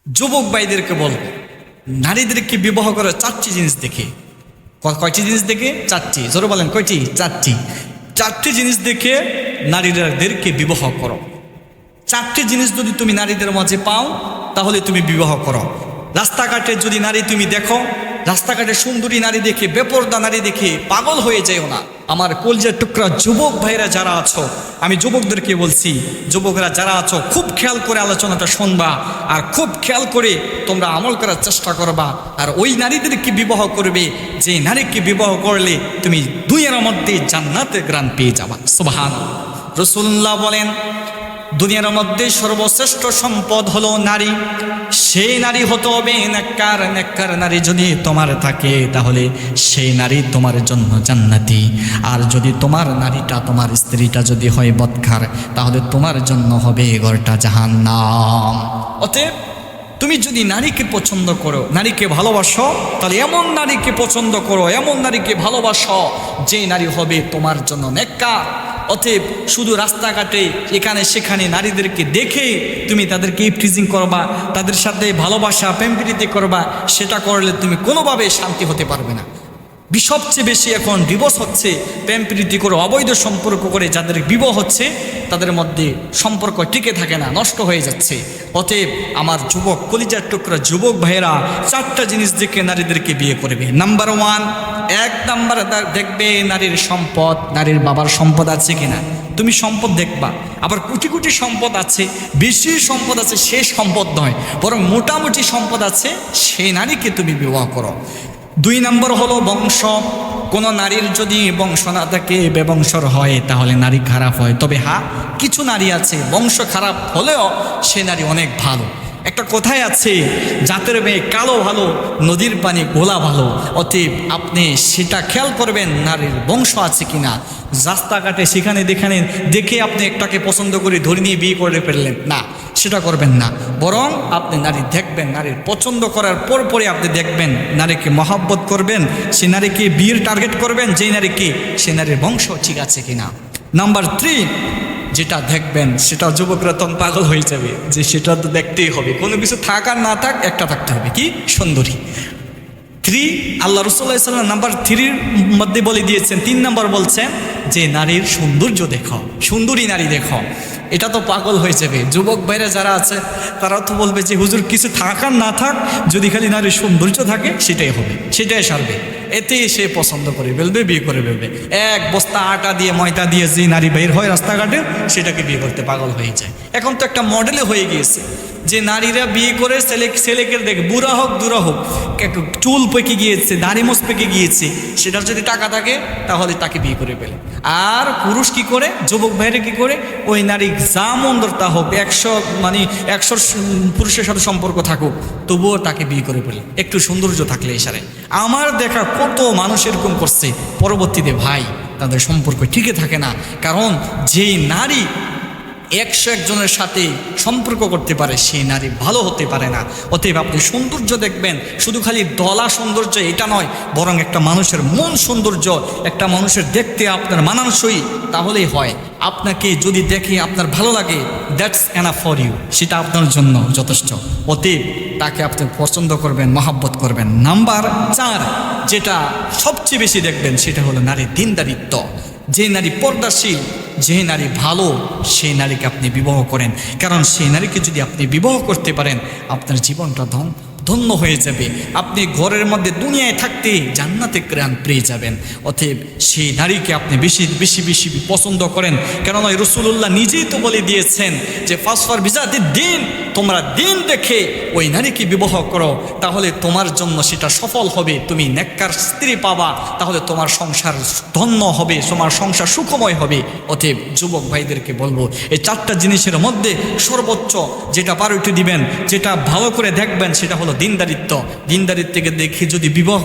যুবক ভাইদেরকে বলবো, নারীদেরকে বিবাহ করার চারটি জিনিস দেখে। কয়টি জিনিস দেখে? চারটি। জোরে বলেন, কয়টি? চারটি। চারটি জিনিস দেখে নারীদেরকে বিবাহ করো। চারটি জিনিস যদি তুমি নারীদের মাঝে পাও তাহলে তুমি বিবাহ করো। রাস্তাঘাটে যদি নারী তুমি দেখো, রাস্তাঘাটে সুন্দরী নারী দেখে, বেপরদা নারী দেখে পাগল হয়ে যেও না। আমার কলজের টুকরা যুবক ভাইরা যারা আছো, আমি যুবকদেরকে বলছি, যুবকরা যারা আছো খুব খেয়াল করে আলোচনাটা শুনবা আর খুব খেয়াল করে তোমরা আমল করার চেষ্টা করবা। আর ওই নারীদেরকে বিবাহ করবে যে নারীকে বিবাহ করলে তুমি দুনিয়ার মধ্যে জান্নাতের গ্রাণ পেয়ে যাবা। সুবহানাল্লাহ। রাসূলুল্লাহ বলেন, দুনিয়ার মধ্যে সর্বশ্রেষ্ঠ সম্পদ হলো নারী। সেই নারী হতে হবে নেককার। নেককার নারী যদি তোমার থাকে তাহলে সেই নারী তোমার জন্য জান্নাতি। আর যদি তোমার নারীটা, তোমার স্ত্রীটা যদি হয় বদকার, তাহলে তোমার জন্য হবে ঘরটা জাহান্নাম। অতএব তুমি যদি নারীকে পছন্দ করো, নারীকে ভালোবাসো, তাহলে এমন নারীকে পছন্দ করো, এমন নারীকে ভালোবাসো যে নারী হবে তোমার জন্য নেককার। অতএব শুধু রাস্তাঘাটে এখানে সেখানে নারীদেরকে দেখে তুমি তাদেরকে ইফটিজিং করবা, তাদের সাথে ভালোবাসা প্রেম প্রীতি করবা, সেটা করলে তুমি কোনোভাবে শান্তি হতে পারবে না। সবচেয়ে বেশি এখন ডিভোর্স হচ্ছে, প্রেম প্রীতি করে অবৈধ সম্পর্ক করে যাদের বিবাহ হচ্ছে তাদের মধ্যে সম্পর্ক টিকে থাকে না, নষ্ট হয়ে যাচ্ছে। অতএব আমার যুবক, কলিজার টুকরা যুবক ভাইয়েরা, চারটা জিনিস দেখে নারীদেরকে বিয়ে করবে। নাম্বার 1, এক নাম্বার দেখবে নারীর সম্পদ, নারীর বাবার সম্পদ আছে কিনা। তুমি সম্পদ দেখবা, আবার কোটি কোটি সম্পদ আছে, বেশি সম্পদ আছে সে সম্পদ নয়, বরং মোটামুটি সম্পদ আছে সেই নারীকে তুমি বিবাহ করো। 2 নম্বর হলো বংশ। কোনো নারীর যদি বংশ না থাকে, বেবংশর হয়, তাহলে নারী খারাপ হয়। তবে হ্যাঁ, কিছু নারী আছে বংশ খারাপ হলেও সে নারী অনেক ভালো। একটা কথাই আছে, জাতের মেয়ে কালো ভালো, নদীর পানি গোলা ভালো। অতএব আপনি সেটা খেয়াল করবেন নারীর বংশ আছে কিনা। রাস্তাঘাটে সেখানে দেখে আপনি একটাকে পছন্দ করে ধরে নিয়ে বিয়ে করে ফেললেন না, সেটা করবেন না। বরং আপনি নারী দেখবেন, নারীর পছন্দ করার পরে আপনি দেখবেন, নারীকে মহব্বত করবেন, সে নারীকে বিয়ের টার্গেট করবেন যেই নারীকে, সে নারীর বংশ ঠিক আছে কিনা। নাম্বার 3 যেটা দেখবেন, সেটা যুবকরা তখন পাগল হয়ে যাবে যে সেটা তো দেখতেই হবে, কোনো কিছু থাক আর না থাক একটা থাকতে হবে, কি? সুন্দরী। 3 আল্লাহ রাসূলুল্লাহ সাল্লাল্লাহু আলাইহি ওয়াসাল্লাম নাম্বার 3 মধ্যে বলে দিয়েছেন, 3 নম্বর বলছেন যে নারীর সৌন্দর্য দেখো, সুন্দরী নারী দেখো। এটা তো পাগল হয়ে যাবে। যুবক ভাইরা যারা আছে তারা তো বলবে যে হুজুর কিছু থাক আর না থাক, যদি খালি নারীর সৌন্দর্য থাকে সেটাই হবে, সেটাই সারবে। এতেই সে পছন্দ করে ফেলবে, বিয়ে করে ফেলবে। এক বস্তা আটা দিয়ে, ময়দা দিয়ে যে নারী বের হয় রাস্তাঘাটে, সেটাকে বিয়ে করতে পাগল হয়ে যায়। এখন তো একটা মডেলে হয়ে গিয়েছে যে নারীরা বিয়ে করে ছেলেকে দেখে, বুড়া হোক দুরা হোক, চুল পেকে গিয়েছে, দাড়ি মোছ পেকে গিয়েছে, সেটার যদি টাকা থাকে তাহলে তাকে বিয়ে করে ফেলে। আর পুরুষ কি করে, যুবক ভাইরা কি করে, ওই নারী যা মন্দর তা হোক, 100 পুরুষের সাথে সম্পর্ক থাকুক, তবুও তাকে বিয়ে করে ফেলে একটু সৌন্দর্য থাকলে ইশারে। আমার দেখা কত মানুষ এরকম করছে, পরবর্তীতে ভাই তাদের সম্পর্ক টিকে থাকে না। কারণ যেই নারী 101 জনের সাথে সম্পর্ক করতে পারে সেই নারী ভালো হতে পারে না। অতএব আপনি সৌন্দর্য দেখবেন, শুধু খালি দলা সৌন্দর্য এটা নয়, বরং একটা মানুষের মন সৌন্দর্য, একটা মানুষের দেখতে আপনার মানানসই, তাহলেই হয়। আপনাকে যদি দেখে আপনার ভালো লাগে, দ্যাটস এনাফ ফর ইউ, সেটা আপনার জন্য যথেষ্ট। অতএব তাকে আপনি পছন্দ করবেন, মহব্বত করবেন। নাম্বার 4 যেটা সবচেয়ে বেশি দেখবেন, সেটা হলো নারীর দিনদারিত্ব। যে নারী পর্দাশীল, যে নারী ভালো, সেই নারীকে আপনি বিবাহ করেন। কারণ সেই নারীকে যদি আপনি বিবাহ করতে পারেন, আপনার জীবনটা ধন্য হয়ে যাবে। আপনি ঘরের মধ্যে দুনিয়ায় থাকতে জান্নাতে গ্রাণ পেয়ে যাবেন। অতএব সেই নারীকে আপনি বেশি বেশি বেশি পছন্দ করেন। কেননা রাসূলুল্লাহ নিজেই তো বলে দিয়েছেন যে ফাসফার বিজাতি দিন, তোমরা দিন দেখে ওই নারীকে বিবাহ করো, তাহলে তোমার জন্য সেটা সফল হবে, তুমি নেককার স্ত্রী পাবা, তাহলে তোমার সংসার ধন্য হবে, তোমার সংসার সুখময় হবে। অতএব যুবক ভাইদেরকে বলবো, এই 4টা জিনিসের মধ্যে সর্বোচ্চ যেটা প্রায়োরিটি দিবেন, যেটা ভালো করে দেখবেন, সেটা হলো দিনদারিত্ব। দিনদারিত্বকে দেখে যদি বিবাহ